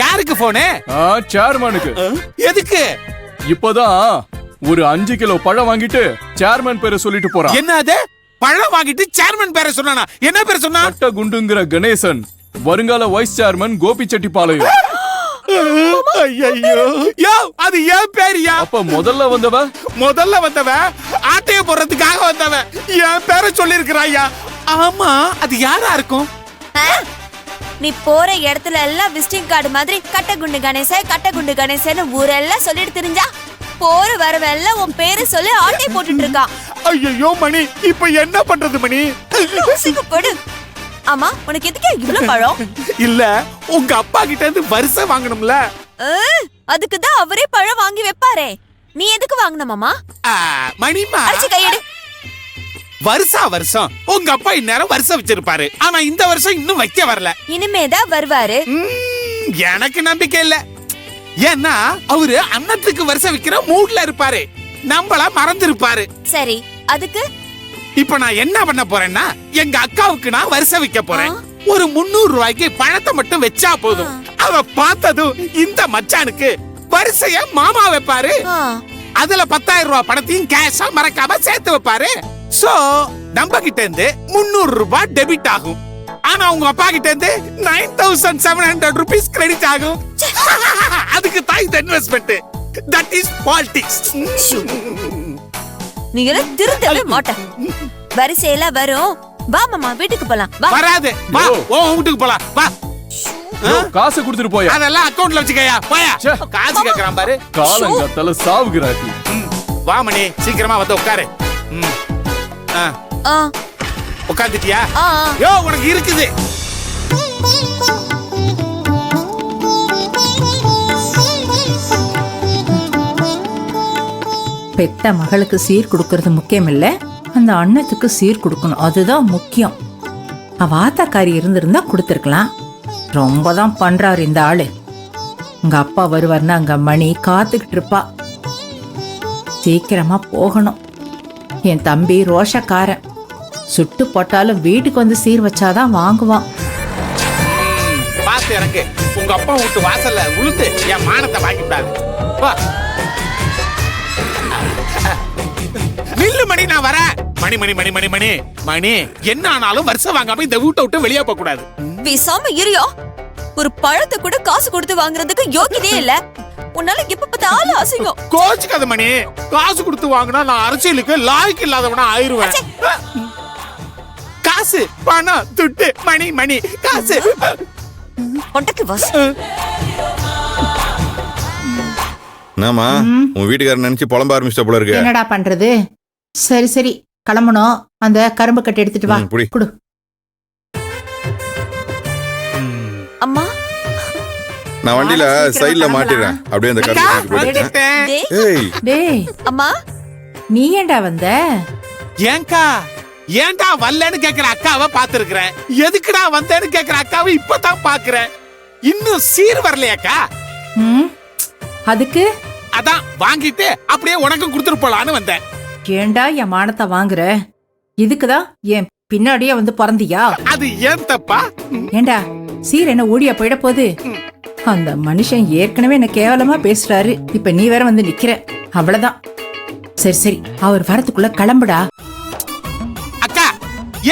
யாருக்கு போனு? சேர்மனுக்கு. எதுக்கு? இப்பதான் ஒரு 5 கிலோ பழம் வாங்கிட்டு சேர்மன் பேரை சொல்லிட்டு போறான். என்ன அது? பழம் வாங்கிட்டு சேர்மன் பேரை சொன்னானா? என்ன பேரை சொன்னா? கட்ட குண்டுங்கிற கணேசன், வருங்கால வைஸ் சேர்மன் கோபிச்செட்டிப்பாளையம். ஐயோ, அது ஏன் பேரியா? அப்ப முதல்ல வந்தவ ஆட்டைய போடுறதுக்காக வந்தவ என் பேரை சொல்லி இருக்கிறாயா? ஆமா, அது யாரா இருக்கும்? நீ போற இடத்துல எல்லாம் விசிட்டிங் கார்டு மாதிரி கட்டகுண்டு கணேசன் ஊரெல்லாம் சொல்லிட்டு தெரிஞ்சா போற வரவெல்லாம் உன் பேரை சொல்லி ஆட்டை போட்டுட்டு இருக்கான். ஐயோ மணி, இப்ப என்ன பண்றது மணி? சிங்கப்படு. ஆமா, உனக்கு எதுக்கு இவ்வளவு பழம்? இல்ல, உங்க அப்பா கிட்ட இருந்து வரிசை வாங்கணும்ல. அதுக்குதான் அவரே பழம் வாங்கி வைப்பாரே. நீ எதுக்கு வாங்கின மாமா? மணிமா, அடிச்சு கையெடு. வருஷம் உங்க அப்பா இந்நேரம் வருஷம் வச்சிருப்பாரு. ஆனா இந்த வருஷம் இன்னும் வைக்க வரல. இனிமேதான் வருவாரு. எனக்கு நம்பிக்கை இல்ல. ஏன்னா அவரு அன்னத்துக்கு வருஷம் வைக்கிற மூட்ல இருப்பாரு. நம்மள மறந்துருப்பாரு. சரி, அதுக்கு இப்ப நான் என்ன பண்ண போறேன்னா, எங்க அக்காவுக்கு நான் வருஷம் வைக்க போறேன். ஒரு 300 ரூபாய்க்கு பழத்தை மட்டும் வச்சா போதும். அவ பார்த்ததும் இந்த மச்சானுக்கு வரிசைய மாமா வைப்பாரு. அதுல 10,000 ரூபாய் பணத்தையும் கேஷா மறக்காம சேர்த்து வைப்பாரு. சோ நம்ம கிட்ட இருந்து 300 ரூபாய் டெபிட் ஆகும். ஆனா உங்க அப்பா கிட்ட இருந்து 9,700 rupees கிரெடிட் ஆகும். அதுக்கு தான் இந்த இன்வெஸ்ட்மென்ட். That is politics. நீங்க திருந்தவே மாட்டேன். வரிசையெல்லாம் வரும். வா மாமா, வீட்டுக்கு போலாம். வா. வராது. வா, வீட்டுக்கு போலாம். வா. காசு கொடுத்துட்டு போயா. அதெல்லாம் அக்கவுண்ட்ல வச்சுக்கயா. போயா. காசு கேக்குறான் பாரு. காலங்கத்தல சாவுகிறாரு. வா மணி, சீக்கிரமா வந்து உட்காரு. உட்காந்துட்டியா? யோ, உனக்கு இருக்குது. பெத்த மகளுக்கு சீர் கொடுக்கறது முக்கியம் இல்ல, அந்த அண்ணத்துக்கு சீர் கொடுக்கணும், அதுதான் முக்கியம். அவ ஆத்தாக்காரி இருந்திருந்தா கொடுத்துருக்கலாம். ரொம்ப தான் பண்றாரு இந்த ஆளு. உங்க அப்பா வருவார்னா அங்க மணி காத்துக்கிட்டு இருப்பா. சீக்கிரமா போகணும். என் தம்பி ரோஷக்காரன், சுட்டு போட்டாலும் வீட்டுக்கு வந்து சீர் வச்சாதான் வாங்குவான். பாத்து, எனக்கு உங்க அப்பா வீட்டு வாசல்ல உளுந்து என் மானத்தை வாங்கிவிடாது. நில்லு மணி, நான் வரேன். மணி மணி மணி மணி மணி மணி என்ன ஆனாலும் வருஷம் வாங்காம இந்த வீட்டை விட்டு வெளியே போக கூடாது. பேசாம இருயா. ஒரு பழத்தை கூட காசு கொடுத்து வாங்குறதுக்கு யோகியதே இல்ல. உன்னால எப்ப பார்த்தாலும் அசிங்கம். கோச்சுக்காத மணி. காசு கொடுத்து வாங்கினா நான் அரசியலுக்கு லாய்க்கு இல்லாதவனா ஆயிருவேன். காசு, பணம், துட்டு, மணி மணி காசு. என்னம்மா, உன் வீட்டுக்காரர் நினைச்சு புலம்ப ஆரம்பிச்சிட்ட போல இருக்கு. என்னடா பண்றது? சரி சரி, கிளம்பணும். அந்த கரும்பு கட்டு எடுத்துட்டு வா. குடு. அம்மா, நான் வண்டியில சைடுல மாட்டிடுறேன். அப்படியே அந்த கரும்பு. டேய் அம்மா, நீ ஏண்டா வந்த? ஏன்டா வரலன்னு கேக்குற அக்காவை பாத்துருக்கிறேன். எதுக்குடா வந்தேன்னு கேக்குற அக்காவை இப்பதான் பாக்குறேன். இன்னும் சீர் வரலையாக்கா? அதுக்கு அதான் வாங்கிட்டு அப்படியே உனக்கும் கொடுத்துட்டு போலான்னு வந்தேன். ஏண்டா என் மானத்தை வாங்குற? இதுக்குதான் என் பின்னாடியே வந்து பிறந்தியா? அது ஏன் தப்பா? ஏண்டா சீர் என்ன ஓடியா போயிட போகுது? அந்த மனுஷன் ஏற்கனவே என்ன கேவலமா பேசுறாரு. இப்ப நீ வேற வந்து நிக்கிற. அவ்வளவுதான். சரி சரி, அவர் வரத்துக்குள்ள கிளம்புடா. அக்கா,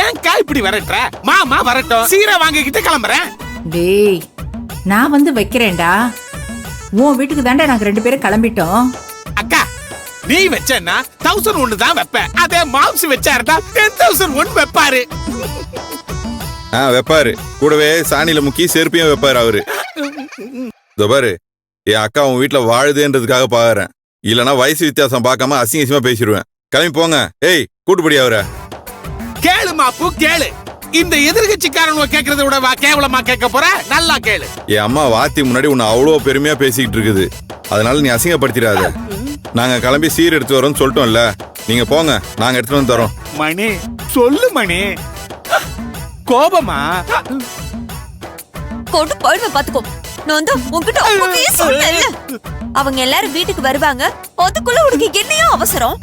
ஏன்க்கா இப்படி வரட்டுற? மாமா வரட்டும், சீரை வாங்கிக்கிட்டு கிளம்புறேன். டேய், நான் வந்து வைக்கிறேன்டா. உன் வீட்டுக்கு தாண்டா நாங்க 2 பேரும் கிளம்பிட்டோம். அக்கா, நீ வச்சேன்னா 1001 தான் வைப்பேன். அதே மாம்ஸ் வச்சாருன்னா 10,001 வைப்பாரு. வைப்பாரு. கூடவே சாணியில முக்கி செருப்பையும் வைப்பாரு அவரு. இதோ பாரு, என் அக்கா உன் வீட்டுல வாழுதுன்றதுக்காக பாக்குறேன். இல்லனா வயசு வித்தியாசம் பார்க்காம அசிங்கமா பேசிடுவேன். கிளம்பி போங்க. ஏய், கூட்டுப்படி அவரை. கேளு மாப்பு, கேளு. இந்த எதிர்கட்சிக்காரன் கேக்குறத விட கேவலமா கேட்க போற. நல்லா கேளு. என் அம்மா வாத்தி முன்னாடி உன்னை அவ்வளவு பெருமையா பேசிக்கிட்டு இருக்குது. அதனால நீ அசிங்கப்படுத்திடாத. நாங்க கிளம்பி சீர் எடுத்து வரோம்னு சொல்லிட்டோம்ல. நீங்க போங்க, நாங்க எடுத்துட்டு வந்து தரோம். மணி, சொல்லு மணி. கோபமா போட்டு போயிடுவேன் பாத்துக்கோ. நான் வந்து உன்கிட்ட அப்பவே சொன்னேன்ல, அவங்க எல்லாரும் வீட்டுக்கு வருவாங்க. அதுக்குள்ள உனக்கு என்னையா அவசரம்?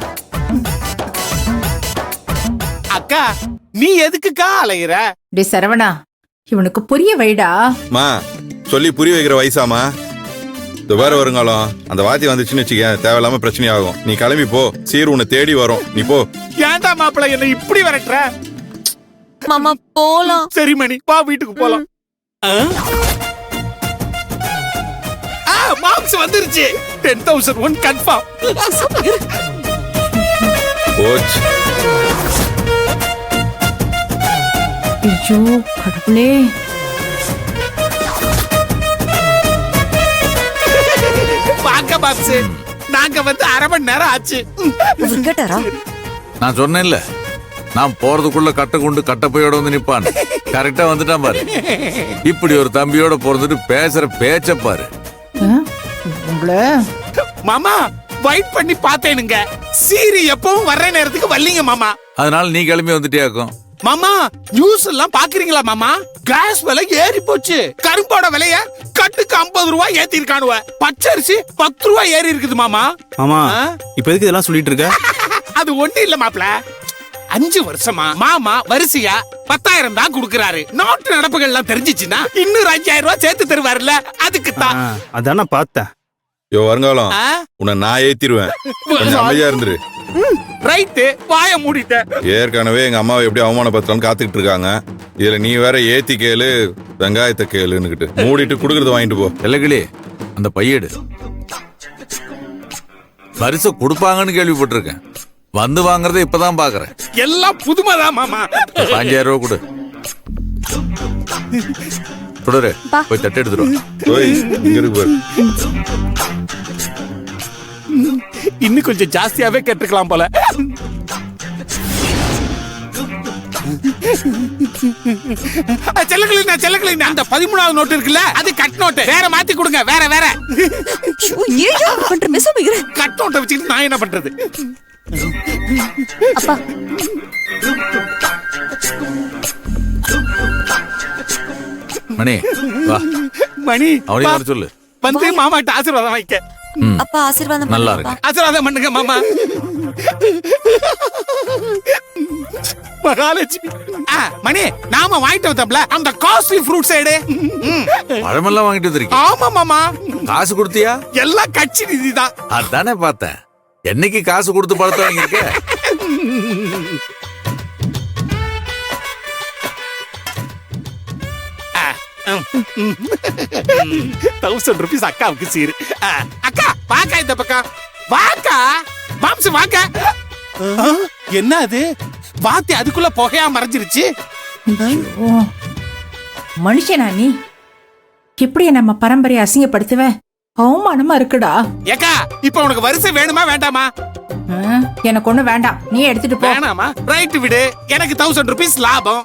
அக்கா, நீ எதுக்குக்கா அலையிற? டே சரவணா, இவனுக்கு புரிய வைடா. மா, சொல்லி புரிய வைக்கிற வயசாமா? துபார வருங்காலம் அந்த வாத்தி வந்துச்சுன்னு வச்சுக்க, தேவையில்லாம பிரச்சனை ஆகும். நீ கிளம்பி போ, சீர் உன்னை தேடி வரும். நீ போ. ஏன்டா மாப்பிள்ள என்ன இப்படி வரட்டுற? மாமா போலாம். சரி மணி, வா வீட்டுக்கு போலாம். மார்க்ஸ் வந்துருச்சு. 10,001 கன்ஃபார்ம். போச்சு. ஐயோ கடவுளே. வாங்க பாப்ஸ், நாங்க வந்து அரை மணி நேரம் ஆச்சு. கேட்டாரா? நான் சொன்னேன்ல, நான் போறதுக்குள்ள கட்ட கொண்டு கட்டப்பையோட வந்து நிப்பான்னு. கரெக்டா வந்துட்டான் பாரு. இப்படி ஒரு தம்பியோட போறதுட்டு பேசுற பேச்ச பாரு. உங்களை மாமா வெயிட் பண்ணி பார்த்தேனுங்க. சீரி எப்பவும் வர்ற நேரத்துக்கு வரலீங்க மாமா. அதனால நீ கிளம்பி வந்துட்டியாக்கும். மாமா நியூஸ் எல்லாம் பாக்குறீங்களா மாமா? கேஸ் விலை ஏறி போச்சு. கரும்போட விலைய கட்டுக்கு 50 ரூபாய் ஏத்தி இருக்கானுவ. பச்சரிசி 10 ரூபாய் ஏறி இருக்குது மாமா. மாமா ஆ? இப்ப எதுக்கு இதெல்லாம் சொல்லிட்டு இருக்க? அது ஒண்ணு இல்ல மாப்ள, 5 வருஷமா மாமா வரிசையா 10,000 தான் குடுக்கறாரு. நாட்டு நடப்புகள் எல்லாம் தெரிஞ்சிச்சுன்னா இன்னொரு 5,000 ரூபாய் சேர்த்து தருவாருல்ல, அதுக்கு தான். அதான பார்த்தேன். யோ வருங்காலம், உன்னை நான் ஏத்திருவேன். கொஞ்சம் அமைதியா இருந்துரு. ரைட்டு, வாய மூடிட்ட. ஏற்கனவே எங்க அம்மாவை எப்படி அவமானப்படுத்தலாம்னு காத்துக்கிட்டு இருக்காங்க. இதுல நீ வேற ஏத்தி கேளு, வெங்காயத்தை கேளுன்னுகிட்டு மூடிட்டு குடுக்கறத வாங்கிட்டு போ. எல்லகிளி, அந்த பையடு பரிசு கொடுப்பாங்கன்னு கேள்விப்பட்டிருக்கேன். வந்து வாங்குறத இப்பதான் பாக்குறேன். எல்லாம் புதுமைதான் மாமா. 5,000 ரூபாய் கொடு. தொடரு, போய் தட்டு எடுத்துருவா. ஓய், இங்க இருக்கு பாரு. இன்னும் கொஞ்சம் ஜாஸ்தியாவே கேட்டுக்கலாம் போல. செல்லக்கிளி, அந்த 13வது நோட்டு இருக்குல்ல, அது கட் நோட்டு. வேற மாத்தி கொடுங்க, வேற வேற. கட் நோட்டை வச்சுக்கிட்டு நான் என்ன பண்றது? அப்பா மணி வா, மணி அவனையும் வர சொல்லு. வந்து மாமாட்ட ஆசீர்வாதம் வைக்க. அப்பா ஆசீர்வாதம் நல்லா பண்ணுங்கப்பா. இருக்கு. ஆசீர்வாதம் பண்ணுங்க மாமா. மகாலட்சுமி. மணி, நாம வாங்கிட்டு வந்தோம்ல அந்த காஸ்ட்லி ஃப்ரூட்ஸ் எடு. பழமெல்லாம் வாங்கிட்டு வந்திருக்கேன். ஆமா மாமா, காசு கொடுத்தியா? எல்லாம் கட்சி நிதி தான். அதானே பார்த்தேன். என்னைக்கு காசு கொடுத்து பழத்தை வாங்கியிருக்க? ₹1,000 அக்காவுக்கு சீரு. அக்கா வாக்கா, இந்த பக்கம் வாக்கா. மாம்சு வாக்க. என்ன அது? வாத்தி அதுக்குள்ள புகையா மறைஞ்சிருச்சு. ஓ மனுஷனா நீ? எப்படி நம்ம பரம்பரையை அசிங்கப்படுத்துவ? அவமானமா இருக்குடா. ஏக்கா, இப்ப உனக்கு வரிசை வேணுமா வேண்டாமா? எனக்கு ஒண்ணு வேண்டாம், நீ எடுத்துட்டு போ. வேணாமா? ரைட் விடு, எனக்கு ₹1,000 லாபம்.